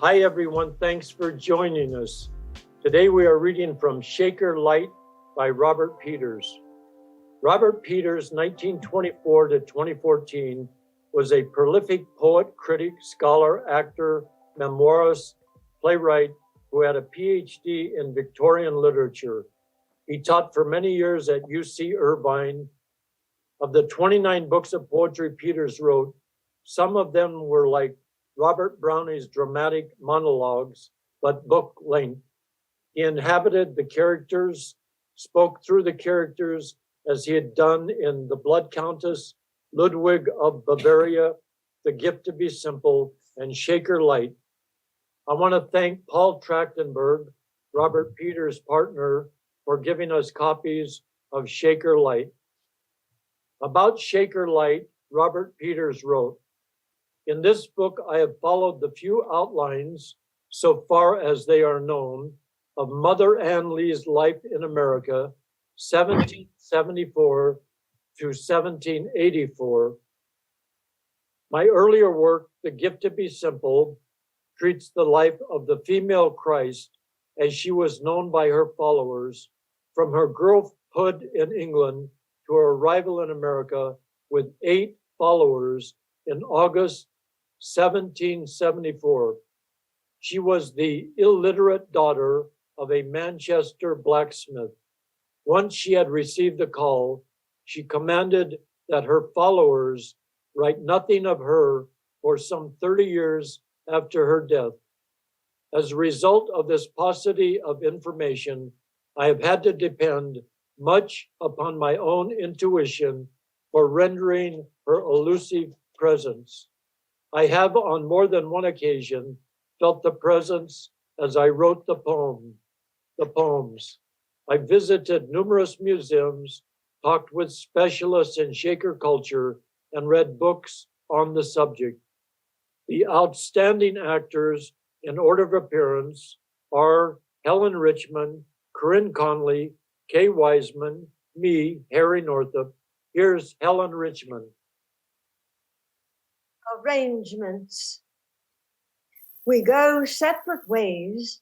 Hi everyone, thanks for joining us. Today we are reading from Shaker Light by Robert Peters. Robert Peters, 1924 to 2014, was a prolific poet, critic, scholar, actor, memoirist, playwright who had a PhD in Victorian literature. He taught for many years at UC Irvine. Of the 29 books of poetry Peters wrote, some of them were like Robert Browning's dramatic monologues, but book length. He inhabited the characters, spoke through the characters as he had done in The Blood Countess, Ludwig of Bavaria, The Gift to Be Simple, and Shaker Light. I want to thank Paul Trachtenberg, Robert Peters' partner, for giving us copies of Shaker Light. About Shaker Light, Robert Peters wrote, in this book, I have followed the few outlines, so far as they are known, of Mother Ann Lee's life in America, 1774 to 1784. My earlier work, The Gift to Be Simple, treats the life of the female Christ as she was known by her followers from her girlhood in England to her arrival in America with 8 followers in August 1774. She was the illiterate daughter of a Manchester blacksmith. Once she had received the call, she commanded that her followers write nothing of her for some 30 years after her death. As a result of this paucity of information, I have had to depend much upon my own intuition for rendering her elusive presence. I have on more than one occasion felt the presence as I wrote the poems. I visited numerous museums, talked with specialists in Shaker culture, and read books on the subject. The outstanding actors in order of appearance are Helen Richman, Corinne Conley, Kay Weissman, me, Harry Northup. Here's Helen Richman. Arrangements. We go separate ways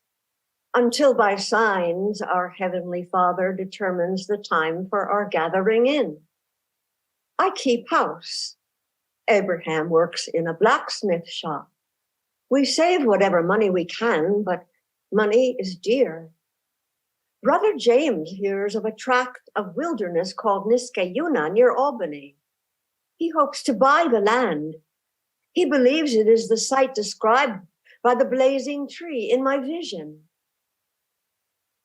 until by signs our Heavenly Father determines the time for our gathering in. I keep house. Abraham works in a blacksmith shop. We save whatever money we can, but money is dear. Brother James hears of a tract of wilderness called Niskayuna near Albany. He hopes to buy the land. He believes it is the site described by the blazing tree in my vision.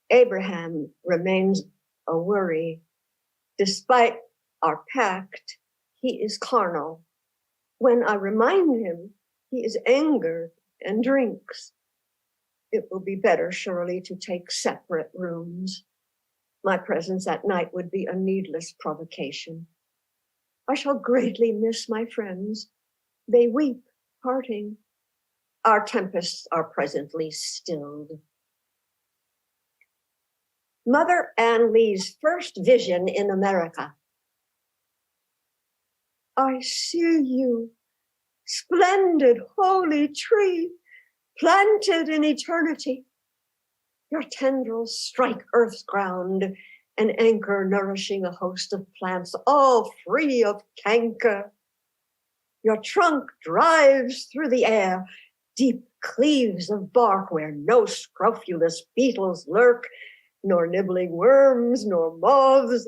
Abraham remains a worry. Despite our pact, he is carnal. When I remind him, he is angered and drinks. It will be better, surely, to take separate rooms. My presence at night would be a needless provocation. I shall greatly miss my friends. They weep, parting. Our tempests are presently stilled. Mother Ann Lee's first vision in America. I see you, splendid holy tree, planted in eternity. Your tendrils strike earth's ground, an anchor nourishing a host of plants, all free of canker. Your trunk drives through the air, deep cleaves of bark where no scrofulous beetles lurk, nor nibbling worms, nor moths.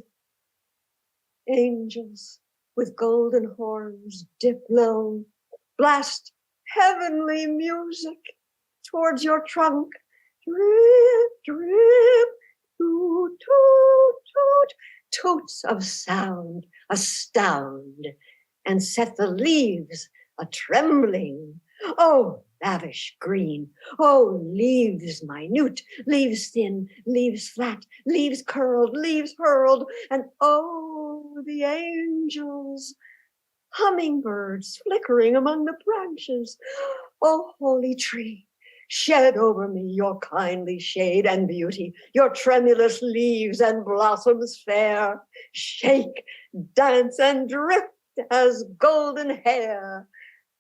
Angels with golden horns dip low, blast heavenly music towards your trunk. Drip, drip, toot, toot, toot. Toots of sound astound and set the leaves a-trembling. Oh, lavish green, oh, leaves minute, leaves thin, leaves flat, leaves curled, leaves hurled, and oh, the angels, hummingbirds flickering among the branches. Oh, holy tree, shed over me your kindly shade and beauty, your tremulous leaves and blossoms fair. Shake, dance, and drift as golden hair.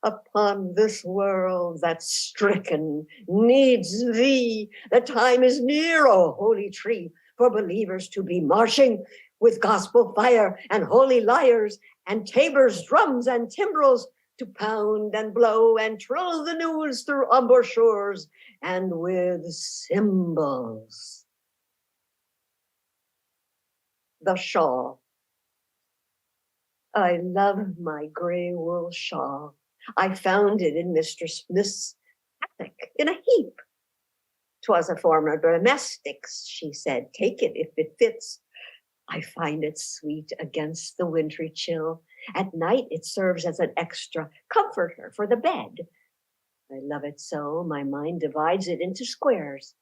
upon this world that's stricken needs thee. The time is near, O holy tree, for believers to be marching with gospel fire and holy lyres and tabors, drums and timbrels to pound and blow and trill the news through embouchures and with cymbals. The shawl. I love my gray wool shawl. I found it in Mr. Smith's attic in a heap. 'Twas a former domestic's, she said. Take it if it fits. I find it sweet against the wintry chill. At night it serves as an extra comforter for the bed. I love it so, my mind divides it into squares.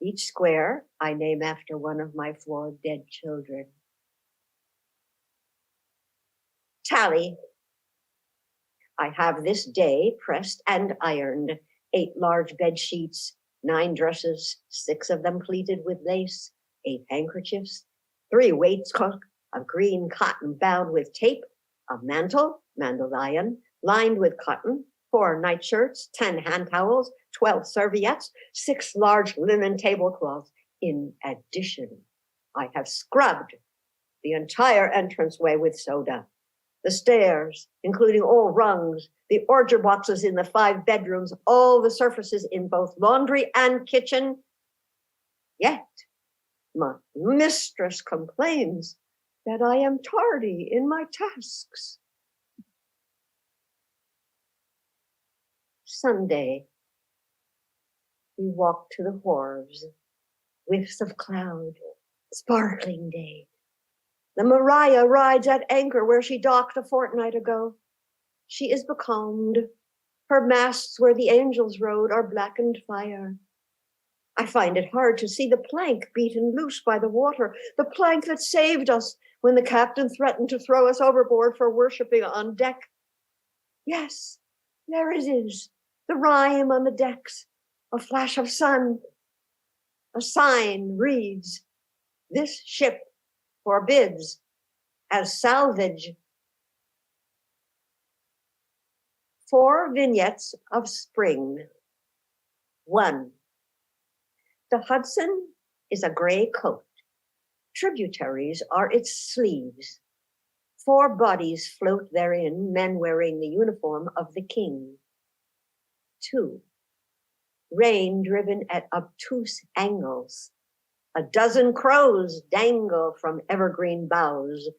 Each square I name after one of my 4 dead children. Tally. I have this day pressed and ironed 8 large bed sheets, 9 dresses, 6 of them pleated with lace, 8 handkerchiefs, 3 waistcoats of green cotton bound with tape, a mantle, mandelion, lined with cotton, 4 nightshirts, 10 hand towels, 12 serviettes, 6 large linen tablecloths. In addition, I have scrubbed the entire entranceway with soda. The stairs, including all rungs, the order boxes in the 5 bedrooms, all the surfaces in both laundry and kitchen. Yet my mistress complains that I am tardy in my tasks. Sunday, we walk to the wharves, whiffs of cloud, sparkling day. The Murrietta rides at anchor where she docked a fortnight ago. She is becalmed. Her masts where the angels rode are blackened fire. I find it hard to see the plank beaten loose by the water, the plank that saved us when the captain threatened to throw us overboard for worshiping on deck. Yes, there it is, the rime on the decks, a flash of sun. A sign reads, "This ship forbids as salvage." 4 vignettes of spring. 1. The Hudson is a gray coat. Tributaries are its sleeves. 4 bodies float therein, men wearing the uniform of the king. 2. Rain driven at obtuse angles. A dozen crows dangle from evergreen boughs.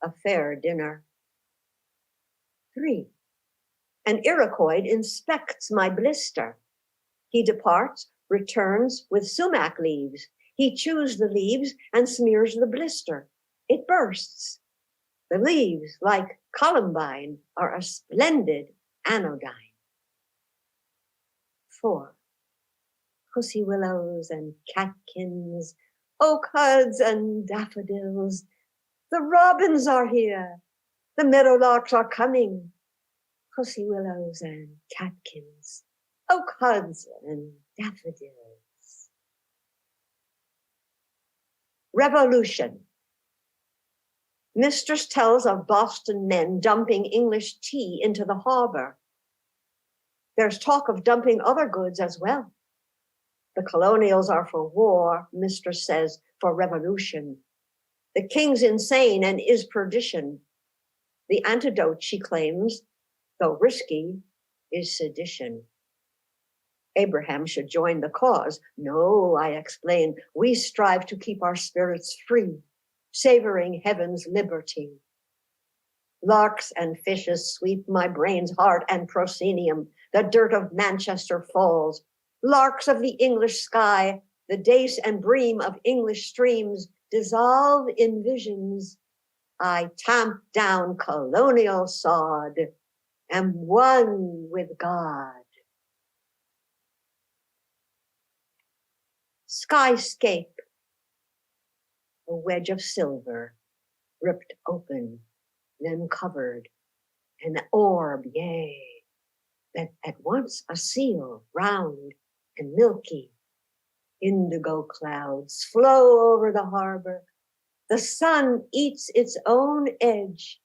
A fair dinner. 3. An Iroquois inspects my blister. He departs, returns with sumac leaves. He chews the leaves and smears the blister. It bursts. The leaves, like columbine, are a splendid anodyne. 4. Pussy willows and catkins, oak buds and daffodils. The robins are here. The meadowlarks are coming. Pussy willows and catkins, oak buds and daffodils. Revolution. Mistress tells of Boston men dumping English tea into the harbor. There's talk of dumping other goods as well. The colonials are for war, mistress says, for revolution. The king's insane and is perdition. The antidote, she claims, though risky, is sedition. Abraham should join the cause. No, I explain, we strive to keep our spirits free, savoring heaven's liberty. Larks and fishes sweep my brain's heart and proscenium. The dirt of Manchester falls. Larks of the English sky, the dace and bream of English streams dissolve in visions. I tamp down colonial sod, am one with God. Skyscape, a wedge of silver, ripped open, then covered, an orb, yea, that at once a seal, round and milky. Indigo clouds flow over the harbor. The sun eats its own edge,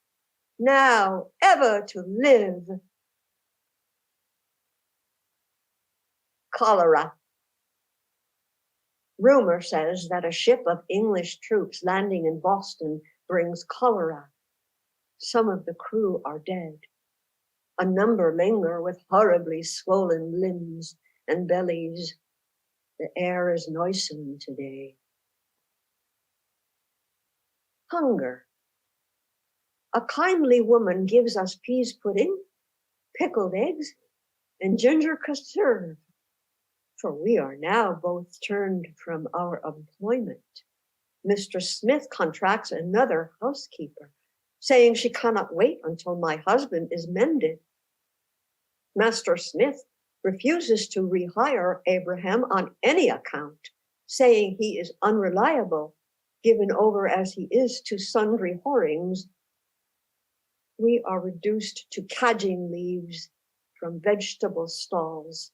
now ever to live. cholera. Rumor says that a ship of English troops landing in Boston brings cholera. Some of the crew are dead. A number linger with horribly swollen limbs and bellies. The air is noisome today. Hunger. A kindly woman gives us peas pudding, pickled eggs, and ginger conserve, for we are now both turned from our employment. Mr. Smith contracts another housekeeper, saying she cannot wait until my husband is mended. Master Smith refuses to rehire Abraham on any account, saying he is unreliable, given over as he is to sundry whorings. We are reduced to cadging leaves from vegetable stalls.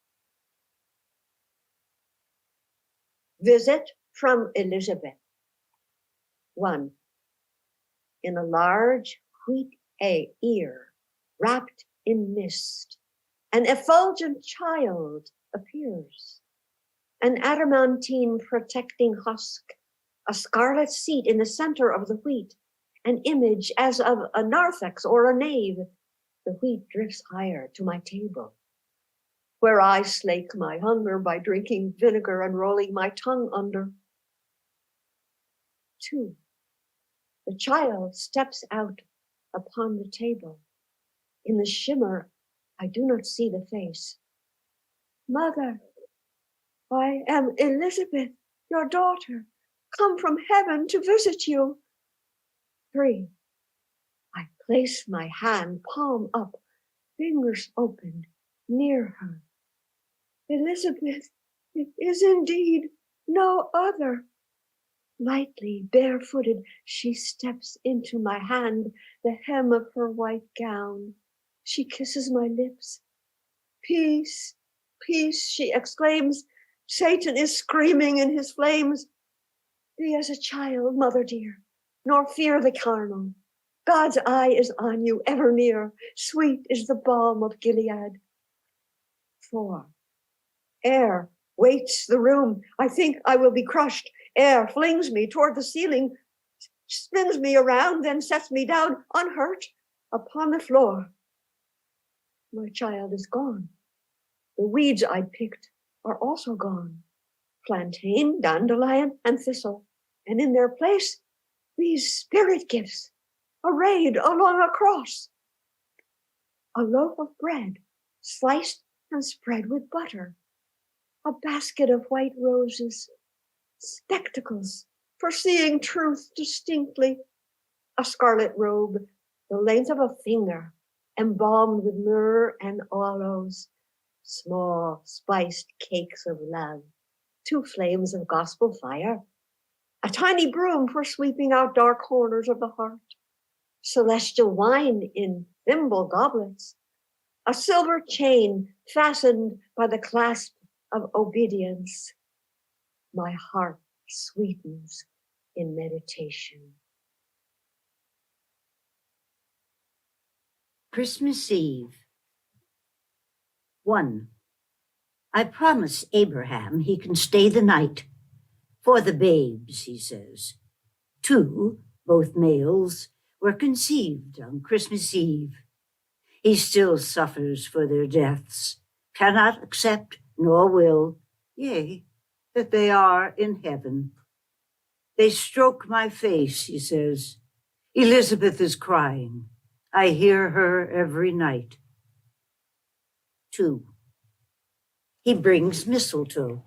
Visit from Elizabeth. 1. In a large wheat ear, wrapped in mist, an effulgent child appears. An adamantine protecting husk, a scarlet seat in the center of the wheat, an image as of a narthex or a knave. The wheat drifts higher to my table, where I slake my hunger by drinking vinegar and rolling my tongue under. 2. The child steps out upon the table. In the shimmer, I do not see the face. Mother, I am Elizabeth, your daughter, come from heaven to visit you. 3. I place my hand, palm up, fingers opened, near her. Elizabeth, it is indeed no other. Lightly, barefooted, she steps into my hand, the hem of her white gown. She kisses my lips. Peace, peace, she exclaims. Satan is screaming in his flames. Be as a child, mother dear, nor fear the carnal. God's eye is on you, ever near. Sweet is the balm of Gilead. 4. Air weights the room. I think I will be crushed. Air flings me toward the ceiling, spins me around, then sets me down unhurt upon the floor. My child is gone. The weeds I picked are also gone. Plantain, dandelion, and thistle. And in their place, these spirit gifts, arrayed along a cross. A loaf of bread, sliced and spread with butter. A basket of white roses. Spectacles for seeing truth distinctly. A scarlet robe, the length of a finger, embalmed with myrrh and aloes. Small spiced cakes of love. 2 flames of gospel fire. A tiny broom for sweeping out dark corners of the heart. Celestial wine in thimble goblets. A silver chain fastened by the clasp of obedience. My heart sweetens in meditation. Christmas Eve. 1. I promise Abraham he can stay the night. For the babes, he says. 2, both males, were conceived on Christmas Eve. He still suffers for their deaths, cannot accept nor will, yea, that they are in heaven. They stroke my face, he says. Elizabeth is crying. I hear her every night. 2. He brings mistletoe.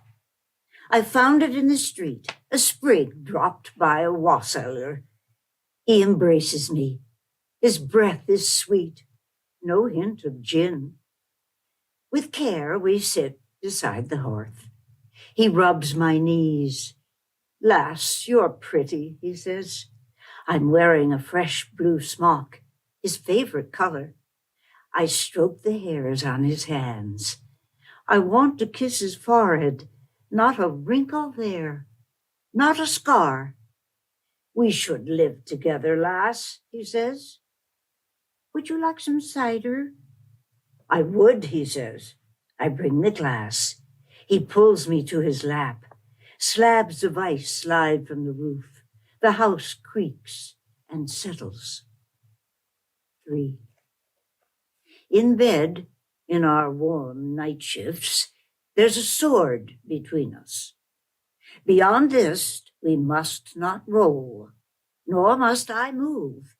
I found it in the street, a sprig dropped by a wassailor. He embraces me. His breath is sweet, no hint of gin. With care we sit beside the hearth. He rubs my knees. Lass, you're pretty, he says. I'm wearing a fresh blue smock, his favorite color. I stroke the hairs on his hands. I want to kiss his forehead, not a wrinkle there, not a scar. We should live together, lass, he says. Would you like some cider? I would, he says. I bring the glass. He pulls me to his lap. Slabs of ice slide from the roof. The house creaks and settles. 3. In bed, in our warm night shifts, there's a sword between us. Beyond this, we must not roll, nor must I move.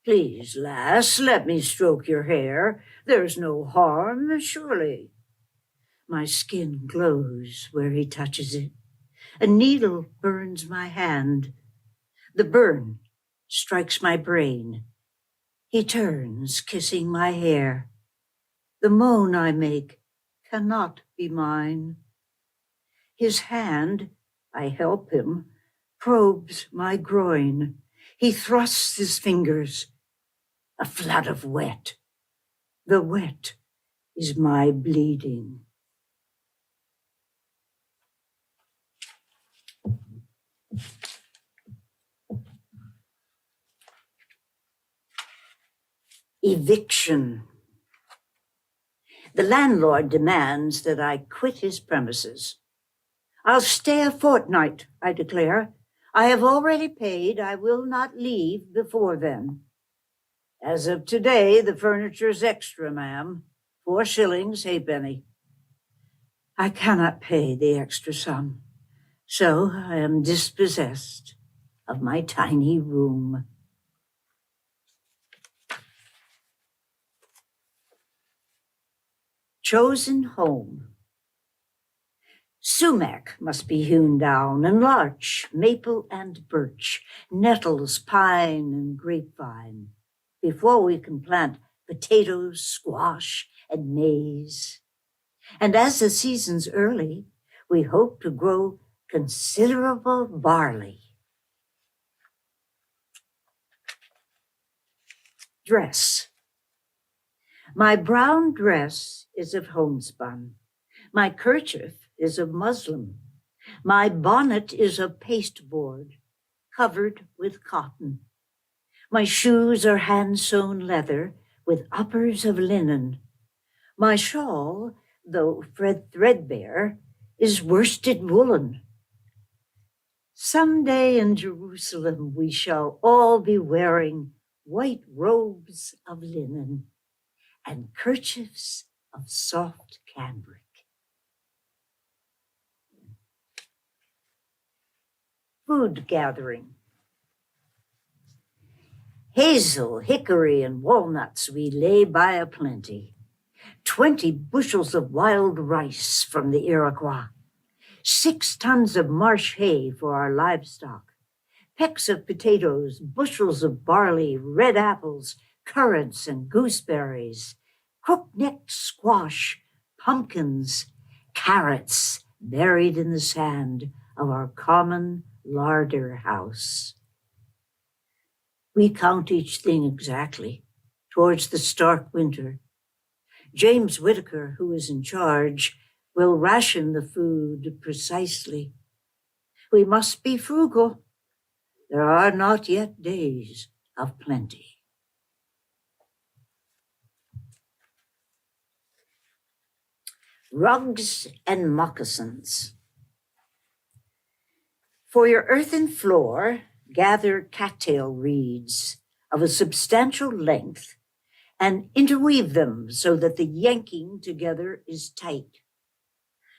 Please, lass, let me stroke your hair. There's no harm, surely. My skin glows where he touches it. A needle burns my hand. The burn strikes my brain. He turns, kissing my hair. The moan I make cannot be mine. His hand, I help him, probes my groin. He thrusts his fingers. A flood of wet. The wet is my bleeding. Eviction. The landlord demands that I quit his premises. I'll stay a fortnight, I declare. I have already paid. I will not leave before then. As of today, the furniture's extra, ma'am. 4 shillings, halfpenny. I cannot pay the extra sum, so I am dispossessed of my tiny room. Chosen home. Sumac must be hewn down, and larch, maple and birch, nettles, pine, and grapevine, before we can plant potatoes, squash, and maize. And as the season's early, we hope to grow considerable barley. Dress. My brown dress is of homespun. My kerchief is of muslin. My bonnet is of pasteboard, covered with cotton. My shoes are hand-sewn leather with uppers of linen. My shawl, though threadbare, is worsted woolen. Someday in Jerusalem we shall all be wearing white robes of linen and kerchiefs of soft cambric. Food gathering. Hazel, hickory, and walnuts we lay by aplenty. 20 bushels of wild rice from the Iroquois. 6 tons of marsh hay for our livestock. Pecks of potatoes, bushels of barley, red apples, currants and gooseberries, crook-necked squash, pumpkins, carrots buried in the sand of our common larder house. We count each thing exactly towards the stark winter. James Whitaker, who is in charge, will ration the food precisely. We must be frugal. There are not yet days of plenty. Rugs and moccasins. For your earthen floor, gather cattail reeds of a substantial length and interweave them so that the yanking together is tight.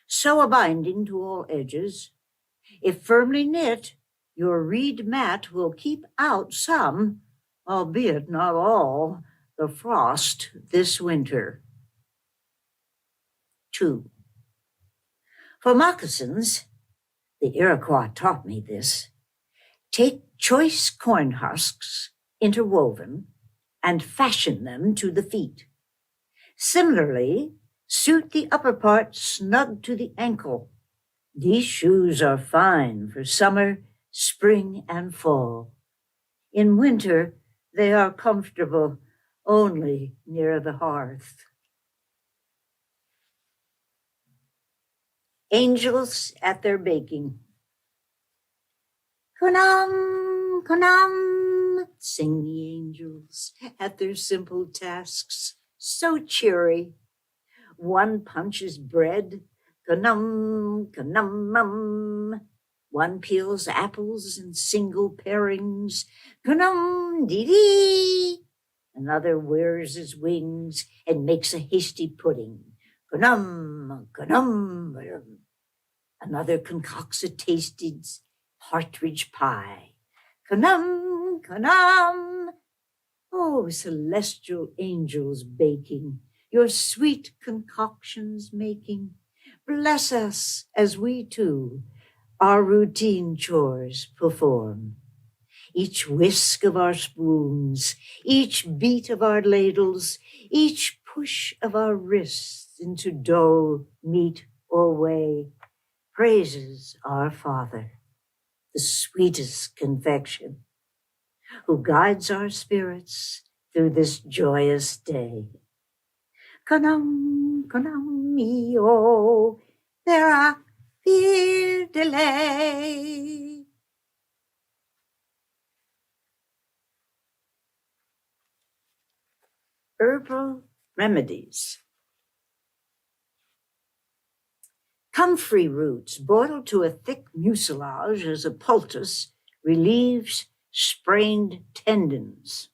Sew a binding to all edges. If firmly knit, your reed mat will keep out some, albeit not all, the frost this winter. 2. For moccasins, the Iroquois taught me this, take choice corn husks, interwoven, and fashion them to the feet. Similarly, suit the upper part snug to the ankle. These shoes are fine for summer, spring, and fall. In winter, they are comfortable only near the hearth. Angels at their baking. Kunam, kunam, sing the angels at their simple tasks, so cheery. One punches bread, Ka-num, ka-num-num. One peels apples in single pairings. Ka-num-dee-dee. Another wears his wings and makes a hasty pudding. Ka-num, ka-num. Another concocts a tasted partridge pie. Ka-num, ka-num. Oh, celestial angels baking, your sweet concoctions making, bless us as we too our routine chores perform. Each whisk of our spoons, each beat of our ladles, each push of our wrists into dough, meat, or whey, praises our Father, the sweetest confection, who guides our spirits through this joyous day. Canam, canam mio, there fear delay. Herbal remedies. Comfrey roots boiled to a thick mucilage as a poultice relieves sprained tendons.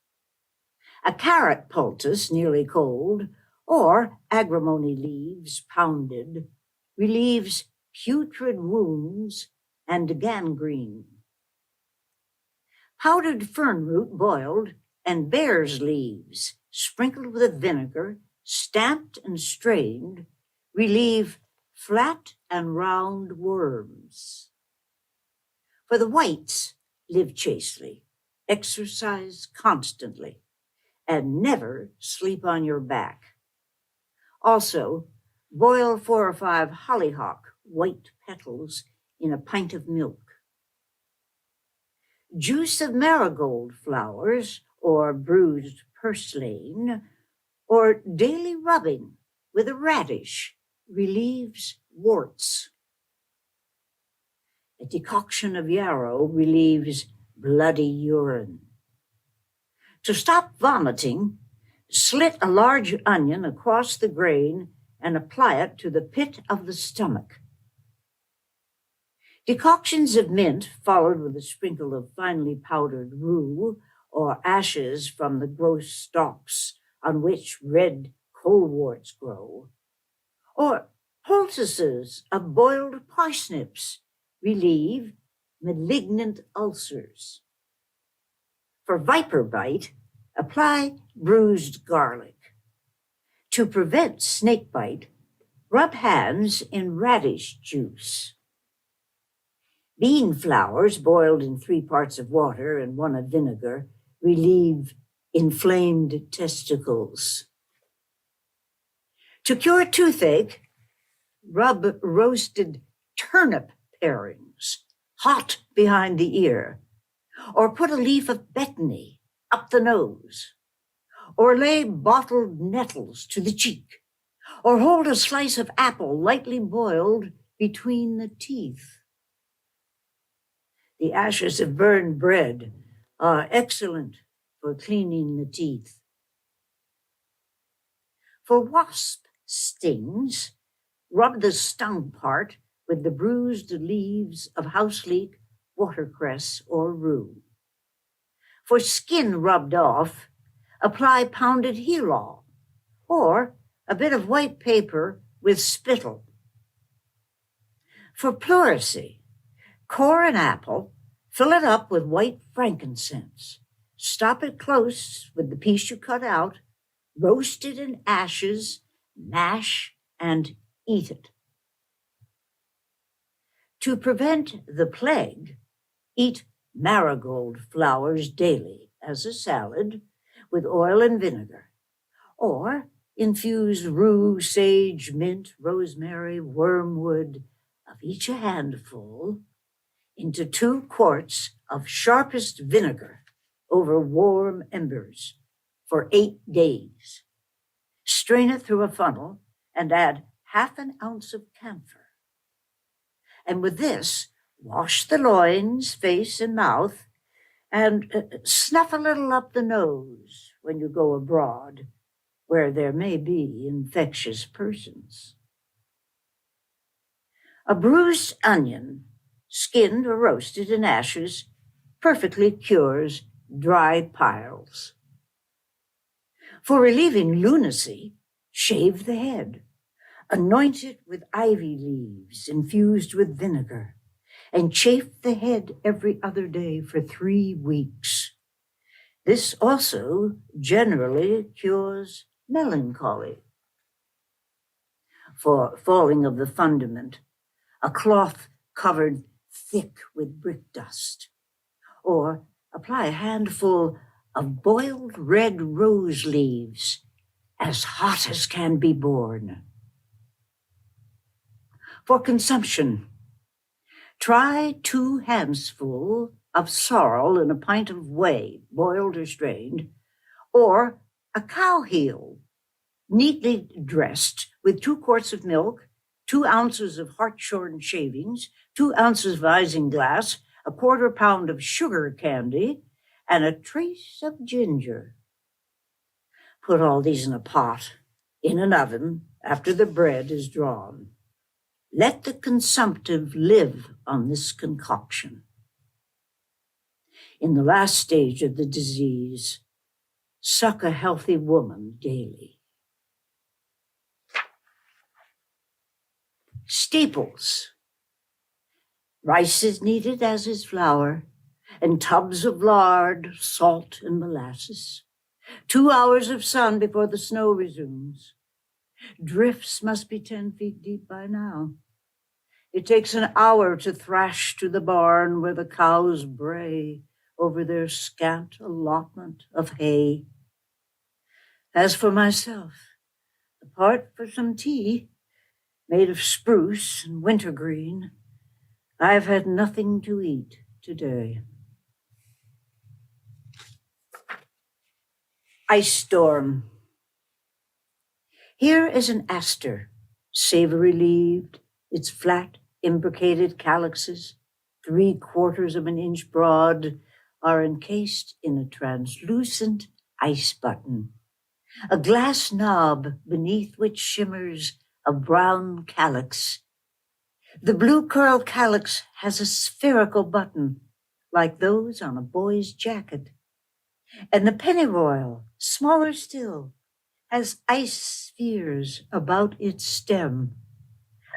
A carrot poultice, nearly cold, or agrimony leaves pounded, relieves putrid wounds and gangrene. Powdered fern root boiled and bear's leaves sprinkled with vinegar, stamped and strained, relieve flat and round worms. For the whites, live chastely, exercise constantly, and never sleep on your back. Also, boil 4 or 5 hollyhock white petals in a pint of milk. Juice of marigold flowers or bruised purslane or daily rubbing with a radish relieves warts. A decoction of yarrow relieves bloody urine. To stop vomiting, slit a large onion across the grain and apply it to the pit of the stomach. Decoctions of mint, followed with a sprinkle of finely powdered rue or ashes from the gross stalks on which red coleworts grow, or poultices of boiled parsnips, relieve malignant ulcers. For viper bite, apply bruised garlic. To prevent snake bite, rub hands in radish juice. Bean flowers boiled in 3 parts of water and 1 of vinegar relieve inflamed testicles. To cure toothache, rub roasted turnip parings hot behind the ear, or put a leaf of betony up the nose, or lay bottled nettles to the cheek, or hold a slice of apple lightly boiled between the teeth. The ashes of burned bread are excellent for cleaning the teeth. For wasp stings, rub the stung part with the bruised leaves of house leek, watercress, or rue. For skin rubbed off, apply pounded helol or a bit of white paper with spittle. For pleurisy, core an apple, fill it up with white frankincense, stop it close with the piece you cut out, roast it in ashes, mash, and eat it. To prevent the plague, eat marigold flowers daily as a salad with oil and vinegar, or infuse rue, sage, mint, rosemary, wormwood, of each a handful, into 2 quarts of sharpest vinegar over warm embers for 8 days. Strain it through a funnel and add 1/2 ounce of camphor. And with this, wash the loins, face, and mouth, and snuff a little up the nose when you go abroad, where there may be infectious persons. A bruised onion, skinned or roasted in ashes, perfectly cures dry piles. For relieving lunacy, shave the head, anoint it with ivy leaves infused with vinegar, and chafe the head every other day for 3 weeks. This also generally cures melancholy. For falling of the fundament, a cloth covered thick with brick dust, or apply a handful of boiled red rose leaves, as hot as can be borne. For consumption, try 2 handfuls of sorrel in a pint of whey, boiled or strained, or a cow heel, neatly dressed with 2 quarts of milk, 2 ounces of hartshorn shavings, 2 ounces of isinglass, a 1/4 pound of sugar candy, and a trace of ginger. Put all these in a pot, in an oven, after the bread is drawn. Let the consumptive live on this concoction. In the last stage of the disease, suck a healthy woman daily. Staples. Rice is needed, as is flour, and tubs of lard, salt, and molasses. 2 hours of sun before the snow resumes. Drifts must be 10 feet deep by now. It takes an hour to thrash to the barn where the cows bray over their scant allotment of hay. As for myself, apart from some tea made of spruce and wintergreen, I've had nothing to eat today. Ice storm. Here is an aster, savory-leaved, its flat, imbricated calyxes, 3/4 of an inch broad, are encased in a translucent ice button, a glass knob beneath which shimmers a brown calyx. The blue curl calyx has a spherical button, like those on a boy's jacket. And the pennyroyal, smaller still, has ice spheres about its stem,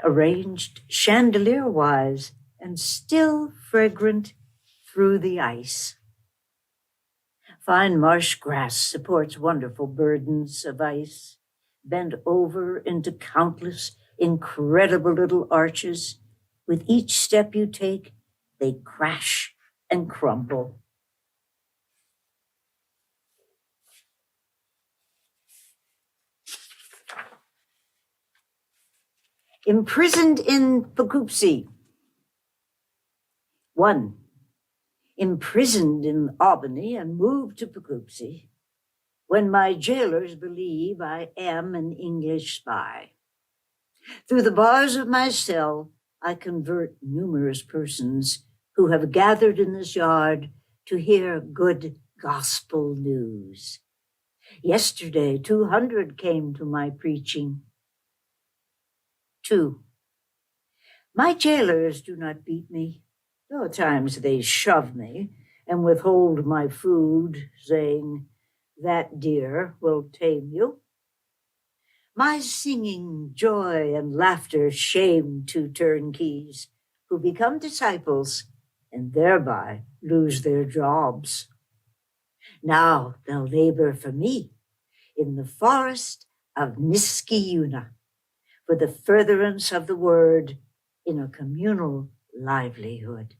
arranged chandelier-wise and still fragrant through the ice. Fine marsh grass supports wonderful burdens of ice, bent over into countless, incredible little arches. With each step you take, they crash and crumble. Imprisoned in Poughkeepsie. 1. Imprisoned in Albany and moved to Poughkeepsie when my jailers believe I am an English spy. Through the bars of my cell, I convert numerous persons who have gathered in this yard to hear good gospel news. Yesterday, 200 came to my preaching. 2. My jailers do not beat me, though at times they shove me and withhold my food, saying, "That deer will tame you." My singing, joy, and laughter shame 2 turnkeys who become disciples and thereby lose their jobs. Now they'll labor for me in the forest of Niskayuna for the furtherance of the word in a communal livelihood.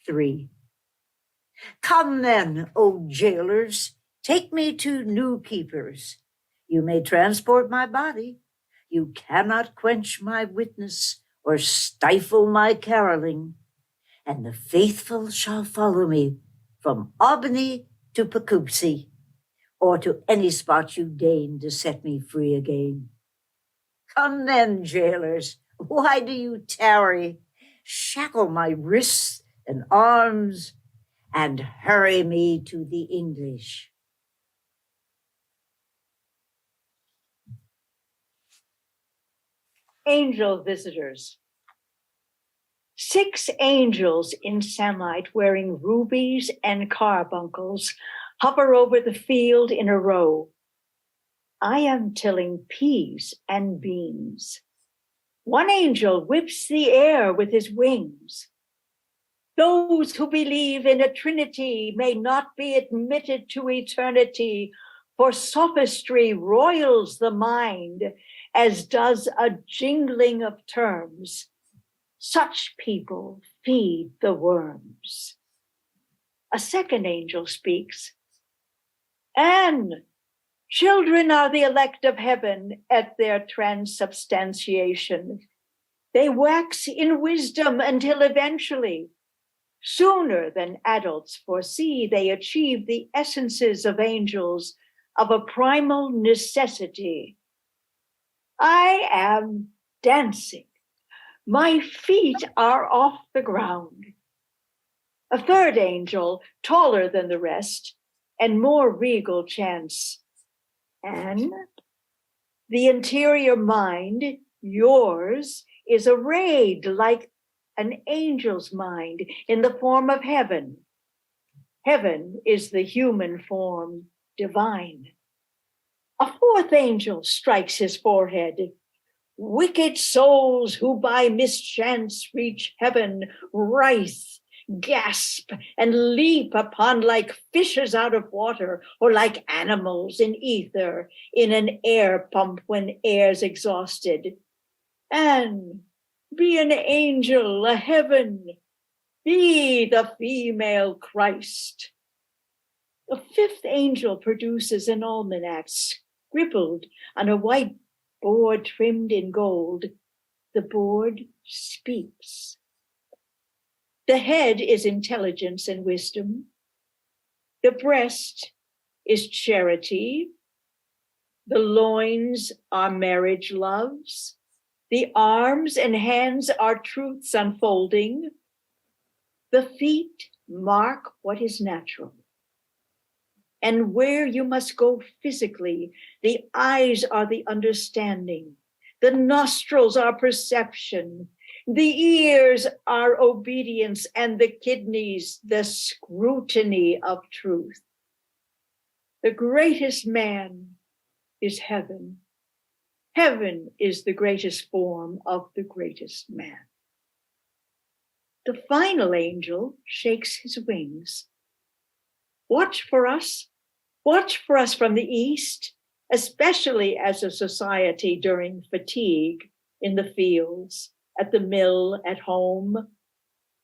3. Come then, O jailers, take me to new keepers. You may transport my body. You cannot quench my witness or stifle my caroling. And the faithful shall follow me from Albany to Poughkeepsie, or to any spot you deign to set me free again. Come then, jailers, why do you tarry? Shackle my wrists and arms and hurry me to the English. Angel visitors. 6 angels in samite wearing rubies and carbuncles hover over the field in a row. I am tilling peas and beans. One angel whips the air with his wings. Those who believe in a trinity may not be admitted to eternity, for sophistry roils the mind, as does a jingling of terms. Such people feed the worms. A second angel speaks. And children are the elect of heaven at their transubstantiation. They wax in wisdom until eventually, sooner than adults foresee, they achieve the essences of angels of a primal necessity. I am dancing. My feet are off the ground. A third angel, taller than the rest, and more regal chants. And the interior mind, yours, is arrayed like an angel's mind in the form of heaven. Heaven is the human form, divine. A fourth angel strikes his forehead. Wicked souls who by mischance reach heaven writhe, gasp, and leap upon like fishes out of water, or like animals in ether in an air pump when air's exhausted. And be an angel, a heaven, be the female Christ. The fifth angel produces an almanac scribbled on a white board trimmed in gold. The board speaks. The head is intelligence and wisdom. The breast is charity. The loins are marriage loves. The arms and hands are truths unfolding. The feet mark what is natural. And where you must go physically, the eyes are the understanding. The nostrils are perception. The ears are obedience, and the kidneys, the scrutiny of truth. The greatest man is heaven. Heaven is the greatest form of the greatest man. The final angel shakes his wings. Watch for us from the east, especially as a society during fatigue in the fields, at the mill, at home.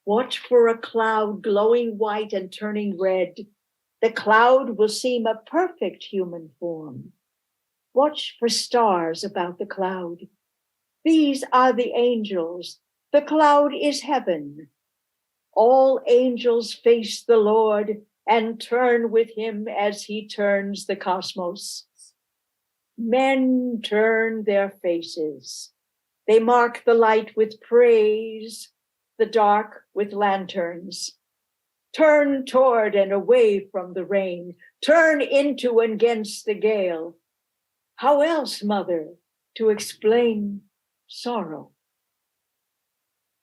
Watch for a cloud glowing white and turning red. The cloud will seem a perfect human form. Watch for stars about the cloud. These are the angels. The cloud is heaven. All angels face the Lord and turn with him as he turns the cosmos. Men turn their faces. They mark the light with praise, the dark with lanterns. Turn toward and away from the rain. Turn into and against the gale. How else, mother, to explain sorrow?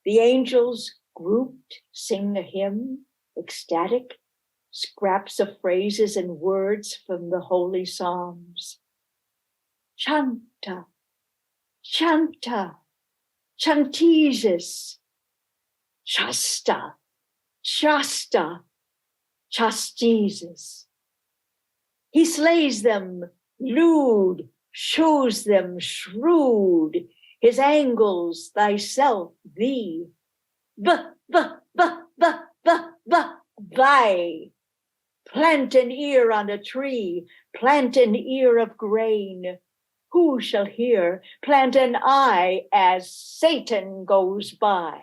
The angels grouped sing a hymn, ecstatic, scraps of phrases and words from the holy Psalms. Chanta, chanta, chantesis, Shasta, Shasta, chastesis. He slays them lewd, shows them shrewd, his angles thyself, thee. Thy. Plant an ear on a tree, plant an ear of grain. Who shall hear? Plant an eye as Satan goes by.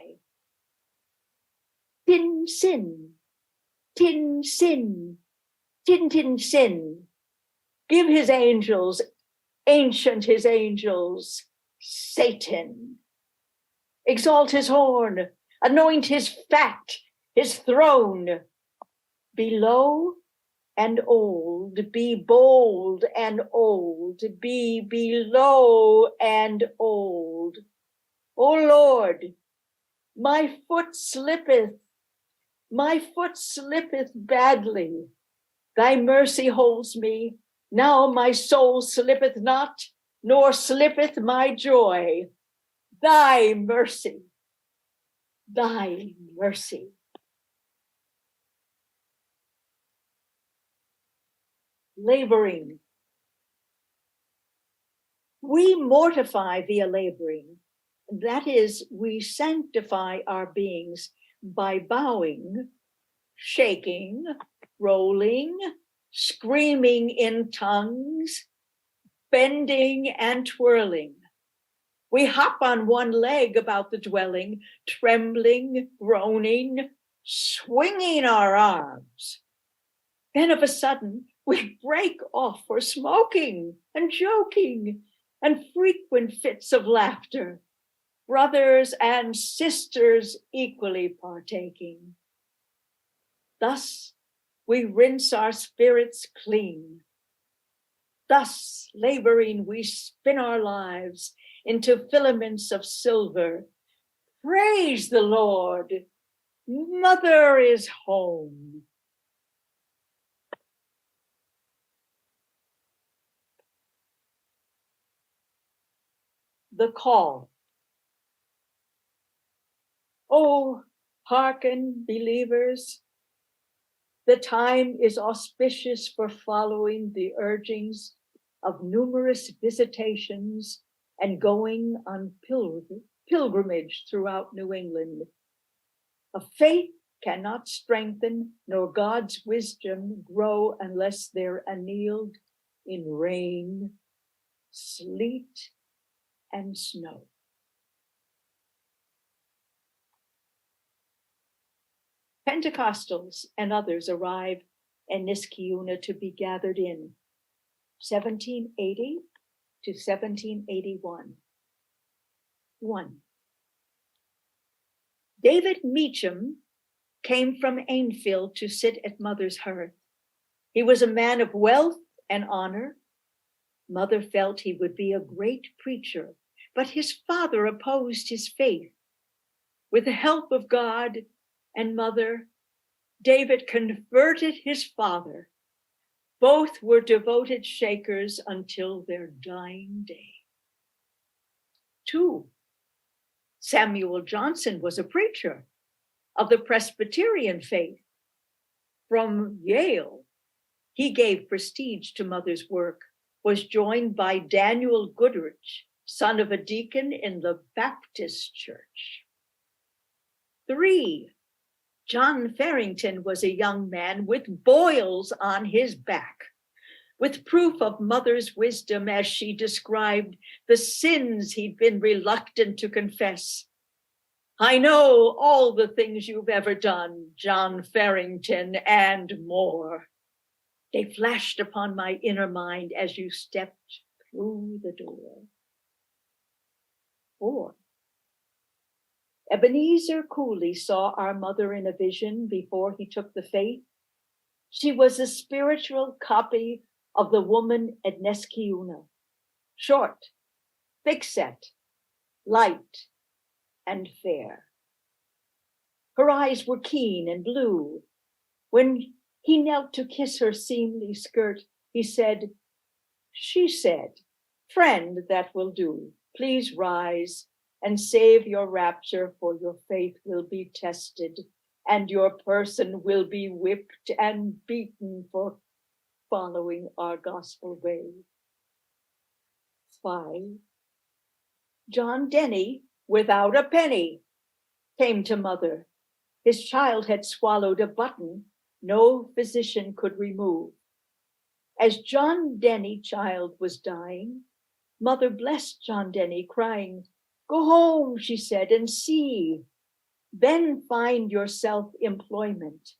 Tin sin, tin sin, tin tin sin. Give his angels, ancient his angels, Satan. Exalt his horn, anoint his fat, his throne. Be low and old, be bold and old, be below and old. O Lord, my foot slippeth badly. Thy mercy holds me. Now my soul slippeth not, nor slippeth my joy. Thy mercy, thy mercy. Laboring. We mortify via laboring. That is, we sanctify our beings by bowing, shaking, rolling, screaming in tongues, bending and twirling. We hop on one leg about the dwelling, trembling, groaning, swinging our arms. Then of a sudden, we break off for smoking and joking and frequent fits of laughter, brothers and sisters equally partaking. Thus we rinse our spirits clean. Thus, laboring, we spin our lives into filaments of silver. Praise the Lord, Mother is home. The call. Oh, hearken, believers. The time is auspicious for following the urgings of numerous visitations and going on pilgrimage throughout New England. A faith cannot strengthen, nor God's wisdom grow unless they're annealed in rain, sleet, and snow. Pentecostals and others arrive in Niskayuna to be gathered in 1780 to 1781. 1. David Meacham came from Ainfield to sit at Mother's hearth. He was a man of wealth and honor. Mother felt he would be a great preacher, but his father opposed his faith. With the help of God and Mother, David converted his father. Both were devoted Shakers until their dying day. 2. Samuel Johnson was a preacher of the Presbyterian faith. From Yale, he gave prestige to Mother's work, was joined by Daniel Goodrich, son of a deacon in the Baptist Church. 3. John Farrington was a young man with boils on his back, with proof of Mother's wisdom as she described the sins he'd been reluctant to confess. I know all the things you've ever done, John Farrington, and more. They flashed upon my inner mind as you stepped through the door. 4. Ebenezer Cooley saw our mother in a vision before he took the faith. She was a spiritual copy of the woman at Niskayuna, short, thick-set, light, and fair. Her eyes were keen and blue. When he knelt to kiss her seemly skirt, she said, friend, that will do. Please rise and save your rapture, for your faith will be tested, and your person will be whipped and beaten for following our gospel way. 5. John Denny, without a penny, came to Mother. His child had swallowed a button no physician could remove. As John Denny child was dying, Mother blessed John Denny, crying, go home, she said, and see, then find yourself employment.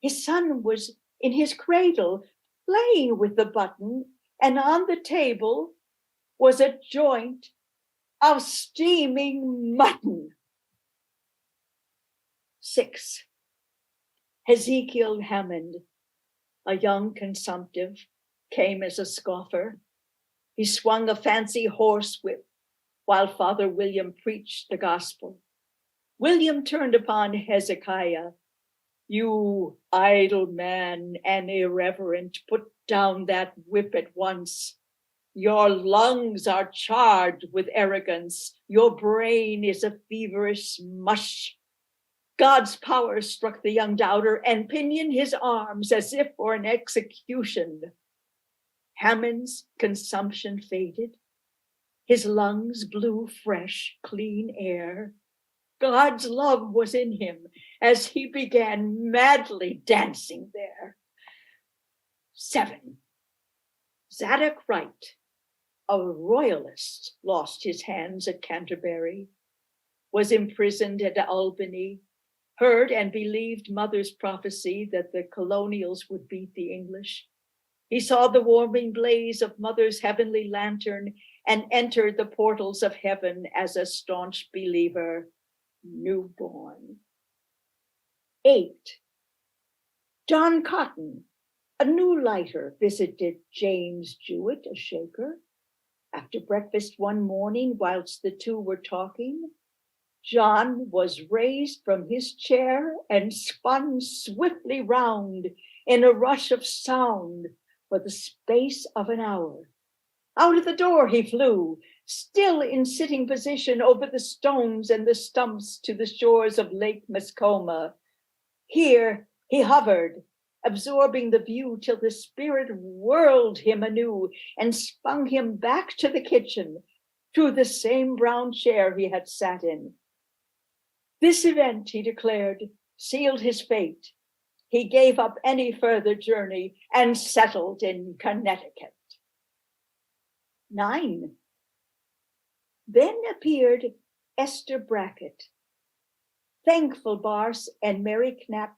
His son was in his cradle, playing with the button, and on the table was a joint of steaming mutton. 6. Hezekiel Hammond, a young consumptive, came as a scoffer. He swung a fancy horsewhip while Father William preached the gospel. William turned upon Hezekiah. You idle man and irreverent, put down that whip at once. Your lungs are charged with arrogance. Your brain is a feverish mush. God's power struck the young doubter and pinioned his arms as if for an execution. Hammond's consumption faded. His lungs blew fresh, clean air. God's love was in him as he began madly dancing there. 7. Zadok Wright, a royalist, lost his hands at Canterbury, was imprisoned at Albany, heard and believed Mother's prophecy that the colonials would beat the English. He saw the warming blaze of Mother's heavenly lantern and entered the portals of heaven as a staunch believer, newborn. 8. John Cotton, a new lighter, visited James Jewett, a Shaker. After breakfast one morning, whilst the two were talking, John was raised from his chair and spun swiftly round in a rush of sound for the space of an hour. Out of the door he flew, still in sitting position over the stones and the stumps to the shores of Lake Mascoma. Here he hovered, absorbing the view till the spirit whirled him anew and spun him back to the kitchen, to the same brown chair he had sat in. This event, he declared, sealed his fate. He gave up any further journey and settled in Connecticut. 9. Then appeared Esther Brackett, thankful Barse and Mary Knapp,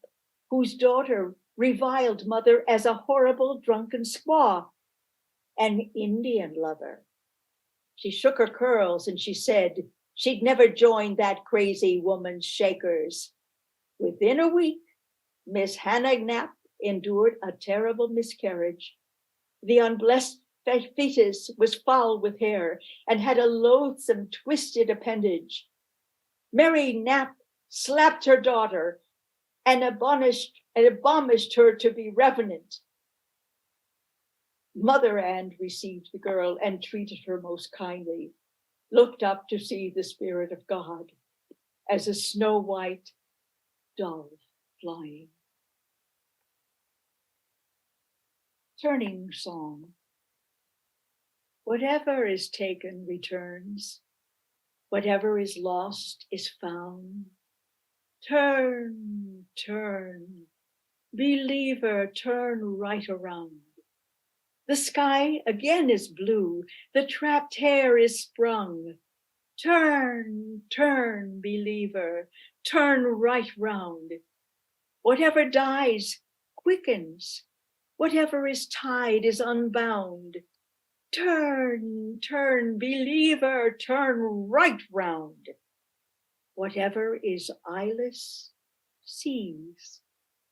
whose daughter reviled Mother as a horrible drunken squaw, an Indian lover. She shook her curls and she said she'd never join that crazy woman's Shakers. Within a week, Miss Hannah Knapp endured a terrible miscarriage. The unblessed fetus was foul with hair and had a loathsome twisted appendage. Mary Knapp slapped her daughter and admonished her to be revenant. Mother Ann received the girl and treated her most kindly, looked up to see the Spirit of God as a snow-white dove flying. Turning song. Whatever is taken returns. Whatever is lost is found. Turn, turn, believer, turn right around. The sky again is blue, the trapped hair is sprung. Turn, turn, believer, turn right round. Whatever dies quickens, whatever is tied is unbound. Turn, turn, believer, turn right round. Whatever is eyeless sees,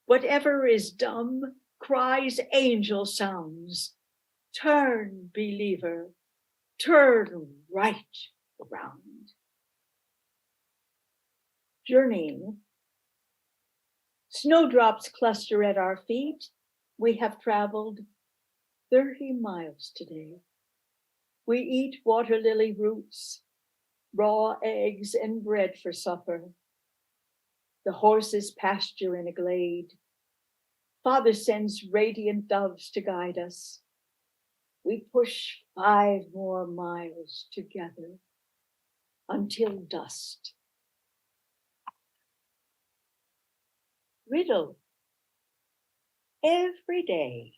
whatever is dumb cries angel sounds. Turn, believer, turn right around. Journeying. Snowdrops cluster at our feet. We have traveled 30 miles today. We eat water lily roots, raw eggs and bread for supper. The horses pasture in a glade. Father sends radiant doves to guide us. We push 5 more miles together until dust. Riddle. Every day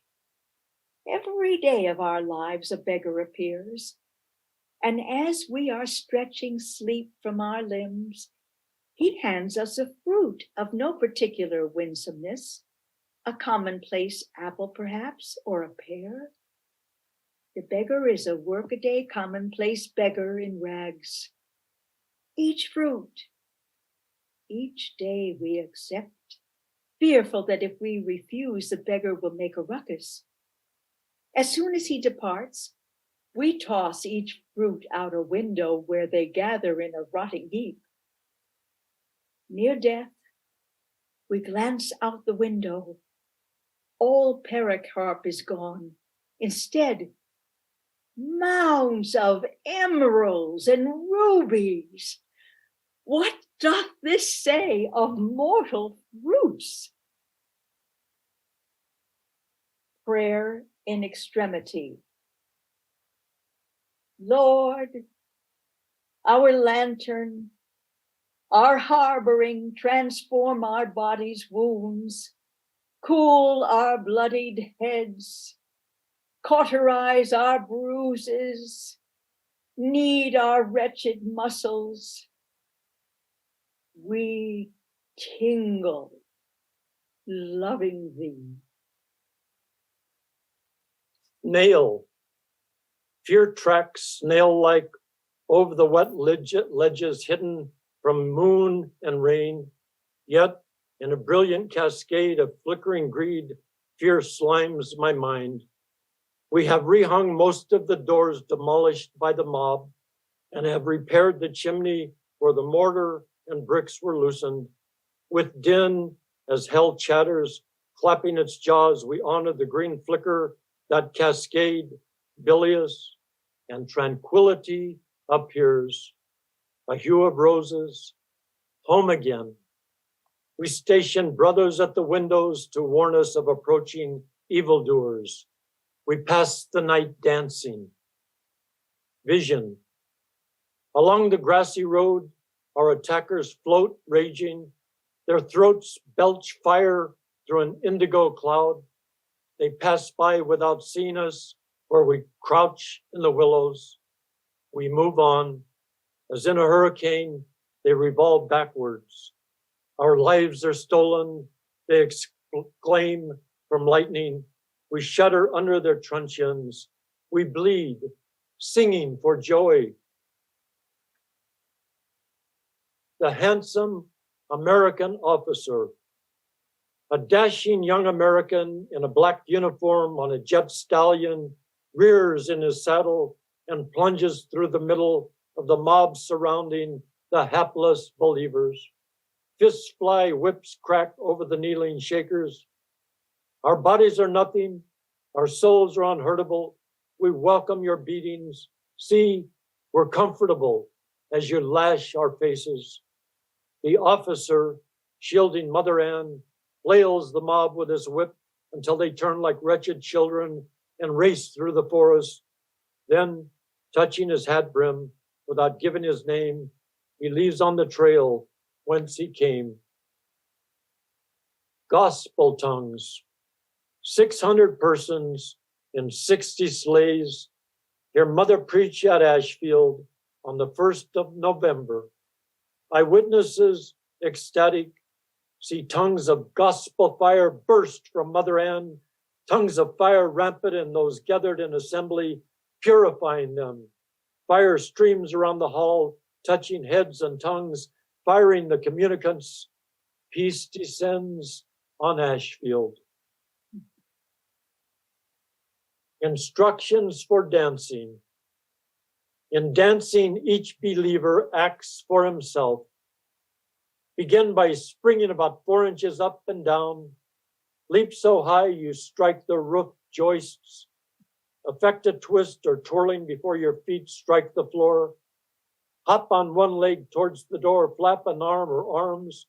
of our lives a beggar appears. And as we are stretching sleep from our limbs, he hands us a fruit of no particular winsomeness, a commonplace apple perhaps, or a pear. The beggar is a workaday commonplace beggar in rags. Each fruit, each day we accept, fearful that if we refuse, the beggar will make a ruckus. As soon as he departs, We toss each fruit out a window where they gather in a rotting heap. Near death, we glance out the window. All pericarp is gone. Instead, mounds of emeralds and rubies. What doth this say of mortal fruits? Prayer in extremity. Lord, our lantern, our harboring, transform our body's wounds, cool our bloodied heads, cauterize our bruises, knead our wretched muscles. We tingle, loving thee. Nail. Fear tracks snail-like over the wet ledges hidden from moon and rain. Yet, in a brilliant cascade of flickering greed, fear slimes my mind. We have rehung most of the doors demolished by the mob and have repaired the chimney where the mortar and bricks were loosened. With din as hell chatters, clapping its jaws, we honor the green flicker that cascade, bilious, and tranquility appears. A hue of roses, home again. We station brothers at the windows to warn us of approaching evildoers. We pass the night dancing. Vision. Along the grassy road, our attackers float, raging. Their throats belch fire through an indigo cloud. They pass by without seeing us, where we crouch in the willows. We move on. As in a hurricane, they revolve backwards. Our lives are stolen, they exclaim from lightning. We shudder under their truncheons. We bleed, singing for joy. The handsome American officer, a dashing young American in a black uniform on a jet stallion, rears in his saddle and plunges through the middle of the mob surrounding the hapless believers. Fists fly, whips crack over the kneeling shakers. Our bodies are nothing, our souls are unhurtable. We welcome your beatings. See, we're comfortable as you lash our faces. The officer, shielding Mother Ann, flails the mob with his whip until they turn like wretched children and race through the forest. Then, touching his hat brim without giving his name, he leaves on the trail whence he came. Gospel tongues. 600 persons in 60 sleighs hear Mother preach at Ashfield on the 1st of November. Eyewitnesses, ecstatic, see tongues of gospel fire burst from Mother Ann, tongues of fire rampant in those gathered in assembly, purifying them. Fire streams around the hall, touching heads and tongues, firing the communicants. Peace descends on Ashfield. Instructions for dancing. In dancing, each believer acts for himself. Begin by springing about 4 inches up and down. Leap so high you strike the roof joists. Effect a twist or twirling before your feet strike the floor. Hop on one leg towards the door, flap an arm or arms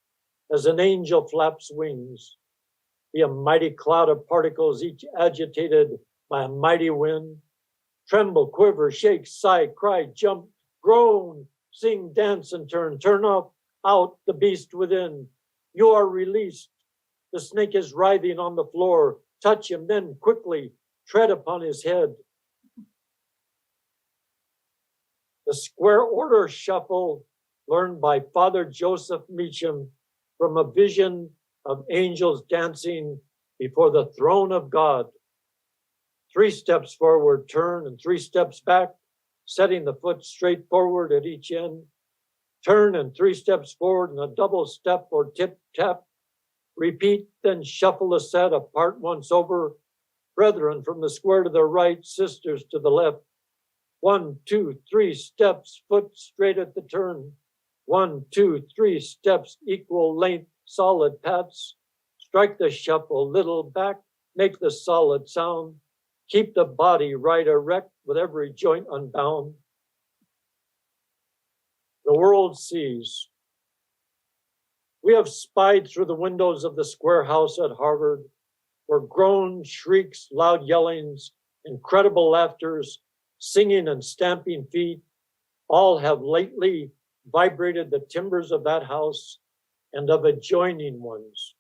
as an angel flaps wings. Be a mighty cloud of particles, each agitated by a mighty wind. Tremble, quiver, shake, sigh, cry, jump, groan, sing, dance, and turn up, out the beast within. You are released. The snake is writhing on the floor. Touch him, then quickly tread upon his head. The square order shuffle learned by Father Joseph Meacham from a vision of angels dancing before the throne of God. 3 steps forward, turn, and 3 steps back, setting the foot straight forward at each end. Turn and 3 steps forward and a double step or tip tap. Repeat, then shuffle a set apart once over. Brethren from the square to the right, sisters to the left. 1, 2, 3 steps, foot straight at the turn. 1, 2, 3 steps, equal length, solid pats. Strike the shuffle, little back, make the solid sound. Keep the body right erect with every joint unbound. The world sees. We have spied through the windows of the square house at Harvard, where groans, shrieks, loud yellings, incredible laughters, singing and stamping feet, all have lately vibrated the timbers of that house and of adjoining ones.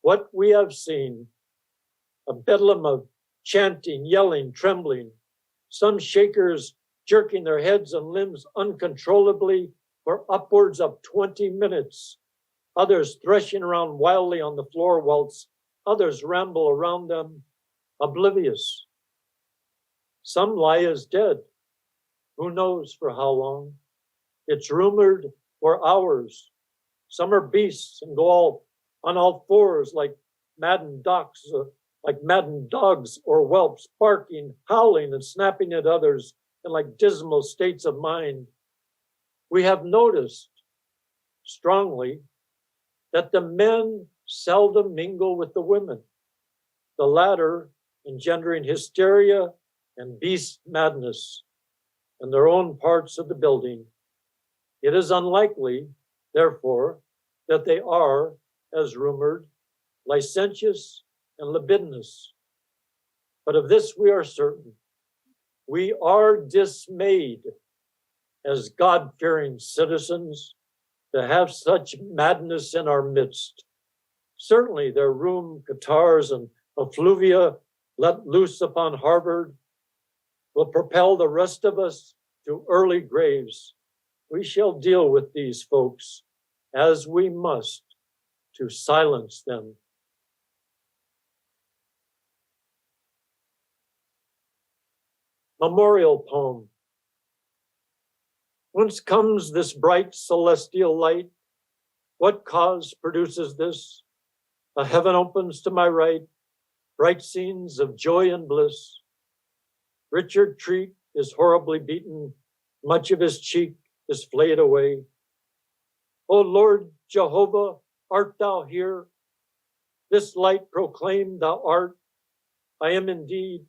What we have seen, a bedlam of chanting, yelling, trembling, some shakers jerking their heads and limbs uncontrollably for upwards of 20 minutes, others threshing around wildly on the floor whilst others ramble around them, oblivious. Some lie as dead, who knows for how long. It's rumored for hours. Some are beasts and go on all fours like maddened dogs or whelps, barking, howling, and snapping at others in like dismal states of mind. We have noticed strongly that the men seldom mingle with the women, the latter engendering hysteria and beast madness in their own parts of the building. It is unlikely, therefore, that they are, as rumored, licentious and libidinous. But of this we are certain. We are dismayed as God-fearing citizens to have such madness in our midst. Certainly their room catarrhs and effluvia let loose upon Harvard will propel the rest of us to early graves. We shall deal with these folks as we must to silence them. Memorial poem. Whence comes this bright celestial light? What cause produces this? A heaven opens to my right, bright scenes of joy and bliss. Richard Treat is horribly beaten, much of his cheek is flayed away. O Lord Jehovah, art thou here? This light proclaim thou art. I am indeed,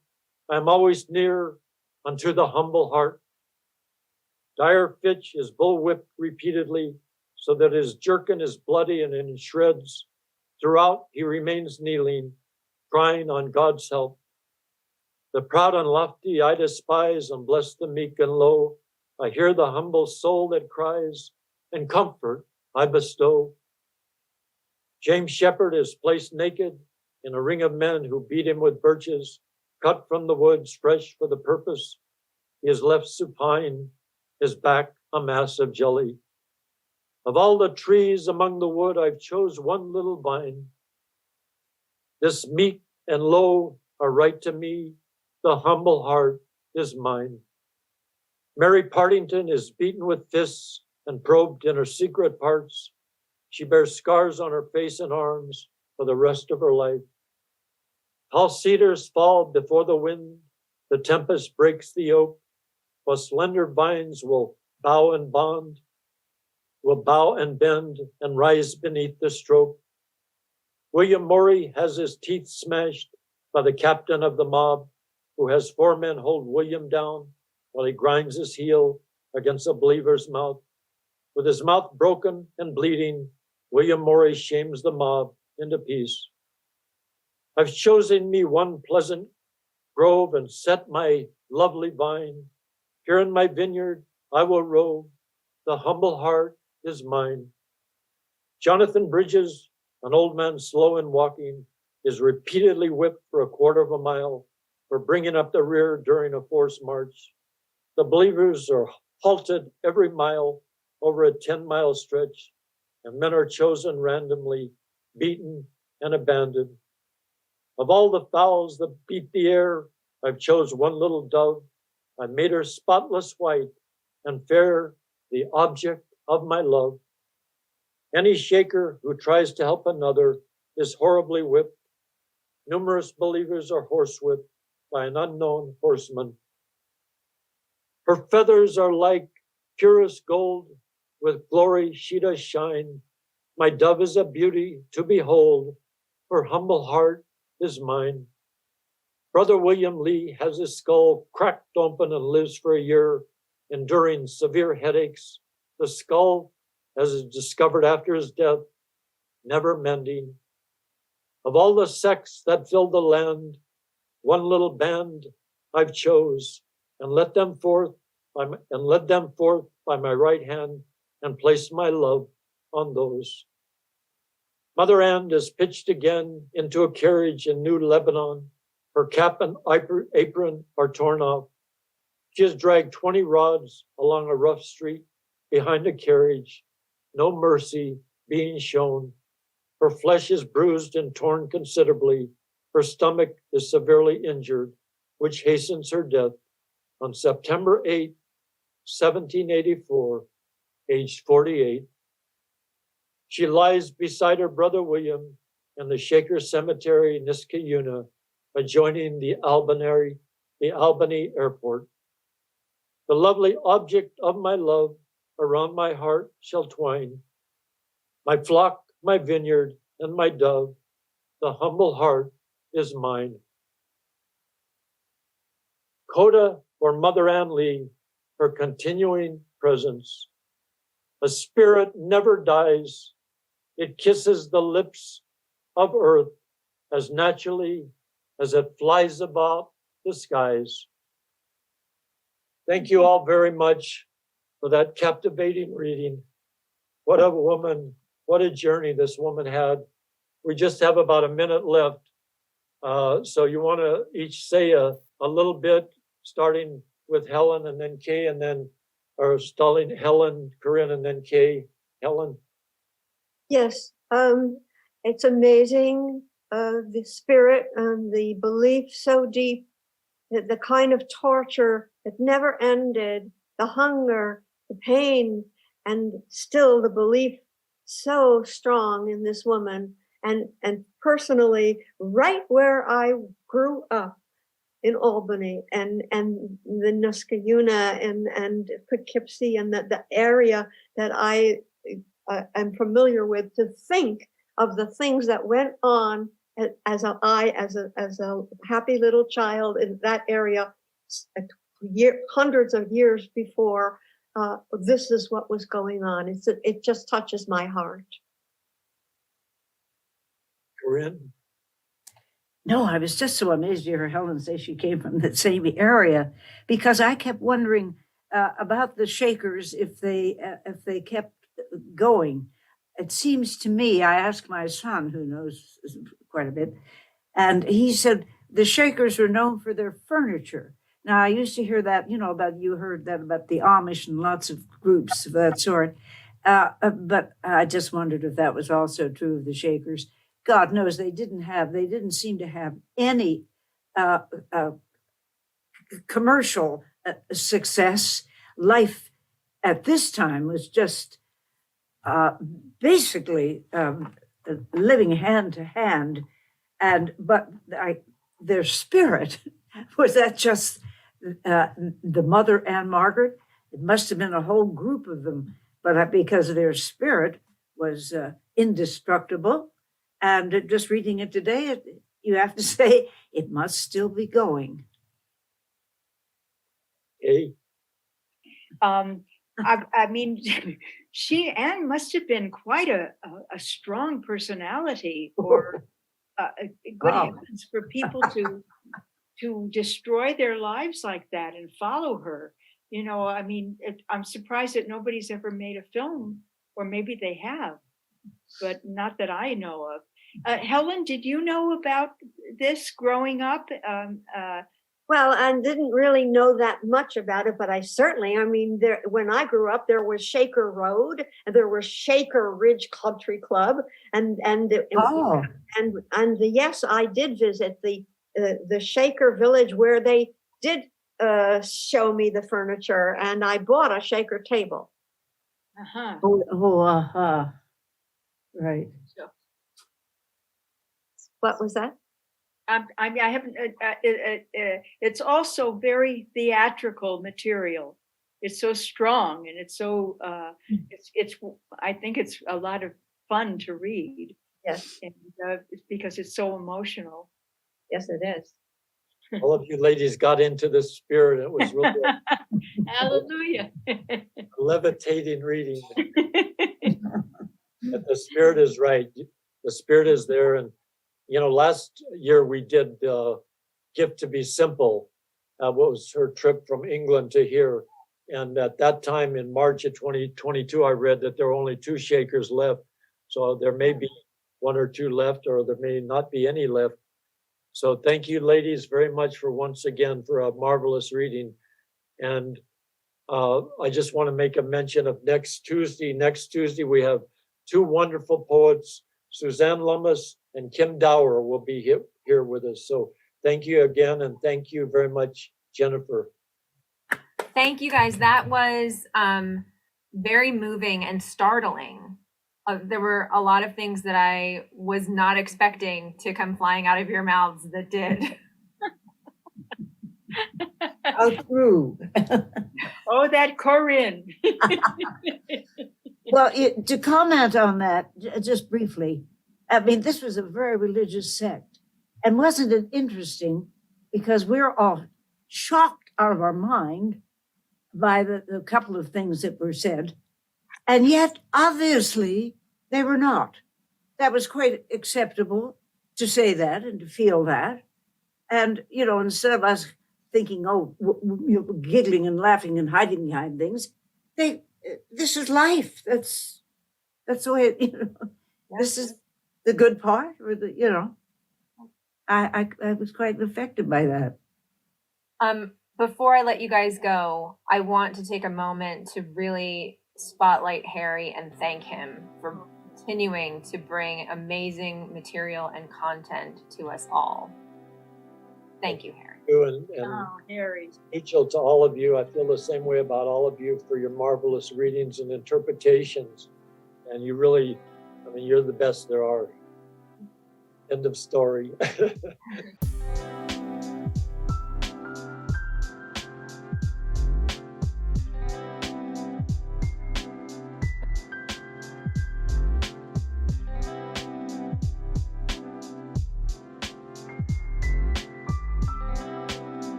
I am always near unto the humble heart. Dire Fitch is bullwhipped repeatedly, so that his jerkin is bloody and in shreds. Throughout he remains kneeling, crying on God's help. The proud and lofty I despise, and bless the meek and low. I hear the humble soul that cries, and comfort I bestow. James Shepherd is placed naked in a ring of men who beat him with birches, cut from the woods, fresh for the purpose. He is left supine, his back a mass of jelly. Of all the trees among the wood, I've chose one little vine. This meek and low are right to me, the humble heart is mine. Mary Partington is beaten with fists and probed in her secret parts. She bears scars on her face and arms for the rest of her life. Tall cedars fall before the wind, the tempest breaks the oak, while slender vines will bow and bend and rise beneath the stroke. William Morey has his teeth smashed by the captain of the mob, who has 4 men hold William down while he grinds his heel against a believer's mouth. With his mouth broken and bleeding, William Morey shames the mob into peace. I've chosen me one pleasant grove and set my lovely vine. Here in my vineyard I will rove, the humble heart is mine. Jonathan Bridges, an old man slow in walking, is repeatedly whipped for 1/4 mile for bringing up the rear during a forced march. The believers are halted every mile over a 10-mile stretch, and men are chosen randomly, beaten and abandoned. Of all the fowls that beat the air, I've chose one little dove. I made her spotless white and fair, the object of my love. Any shaker who tries to help another is horribly whipped. Numerous believers are horsewhipped by an unknown horseman. Her feathers are like purest gold, with glory she does shine. My dove is a beauty to behold, her humble heart is mine. Brother William Lee has his skull cracked open and lives for a year, enduring severe headaches. The skull, as is discovered after his death, never mending. Of all the sects that fill the land, one little band I've chose, and led them forth by my right hand, and placed my love on those. Mother Ann is pitched again into a carriage in New Lebanon. Her cap and apron are torn off. She has dragged 20 rods along a rough street behind a carriage, no mercy being shown. Her flesh is bruised and torn considerably. Her stomach is severely injured, which hastens her death on September 8, 1784, aged 48. She lies beside her brother William in the Shaker Cemetery, Niskayuna, adjoining the Albany Airport. The lovely object of my love around my heart shall twine. My flock, my vineyard, and my dove, the humble heart is mine. Coda for Mother Ann Lee, her continuing presence. A spirit never dies. It kisses the lips of earth as naturally as it flies about the skies. Thank you all very much for that captivating reading. What a woman, what a journey this woman had. We just have about a minute left. So you want to each say a little bit, starting with Helen and then Kay, and then, or starting Helen, Corinne, and then Kay. Helen. Yes, it's amazing, the spirit and the belief so deep, that the kind of torture that never ended, the hunger, the pain, and still the belief so strong in this woman. And personally, right where I grew up in Albany and the Niskayuna and Poughkeepsie and the area that I'm familiar with, to think of the things that went on as a happy little child in that area, hundreds of years before. This is what was going on. It just touches my heart. Corinne. No, I was just so amazed to hear Helen say she came from the same area, because I kept wondering about the Shakers if they kept going. It seems to me, I asked my son, who knows quite a bit, and he said the Shakers were known for their furniture. Now, I used to hear that, you heard that about the Amish and lots of groups of that sort. But I just wondered if that was also true of the Shakers. God knows they didn't seem to have any commercial success. Life at this time was just basically living hand to hand. But their spirit, was that just the Mother and Margaret? It must have been a whole group of them, but because their spirit was indestructible. And just reading it today, you have to say it must still be going. Kay. I mean, Anne must have been quite a strong personality, or good heavens, for people to destroy their lives like that and follow her. I mean, I'm surprised that nobody's ever made a film, or maybe they have, but not that I know of. Helen, did you know about this growing up? Well, I didn't really know that much about it, but when I grew up, there was Shaker Road, and there was Shaker Ridge Country Club, yes, I did visit the Shaker Village, where they did show me the furniture, and I bought a Shaker table. Right. What was that? I haven't. It's also very theatrical material. It's so strong, and it's so. It's. I think it's a lot of fun to read. Yes, And it's because it's so emotional. yes, it is. All of you ladies got into the spirit. It was really Hallelujah. a levitating reading. But the spirit is right. The spirit is there. And, you know, last year we did Gift to Be Simple. What was her trip from England to here. And at that time in March of 2022, I read that there were only 2 Shakers left. So there may be 1 or 2 left, or there may not be any left. So thank you, ladies, very much for once again for a marvelous reading. And I just want to make a mention of next Tuesday. Next Tuesday, we have 2 wonderful poets, Suzanne Lummis and Kim Dower will be here with us. So thank you again, and thank you very much, Jennifer. Thank you, guys. That was very moving and startling. There were a lot of things that I was not expecting to come flying out of your mouths that did. How true. Oh, that Corinne. Well, to comment on that, just briefly, I mean, this was a very religious sect. And wasn't it interesting? Because we're all shocked out of our mind by the couple of things that were said. And yet, obviously, they were not. That was quite acceptable to say that and to feel that. And, you know, instead of us thinking, oh, giggling and laughing and hiding behind things, this is life. That's the way, you know, this is the good part, or the, you know, I was quite affected by that. Before I let you guys go, I want to take a moment to really spotlight Harry and thank him for continuing to bring amazing material and content to us all. Thank you, Harry. And Harry. Rachel, to all of you, I feel the same way about all of you for your marvelous readings and interpretations. And you really, I mean, you're the best there are. End of story.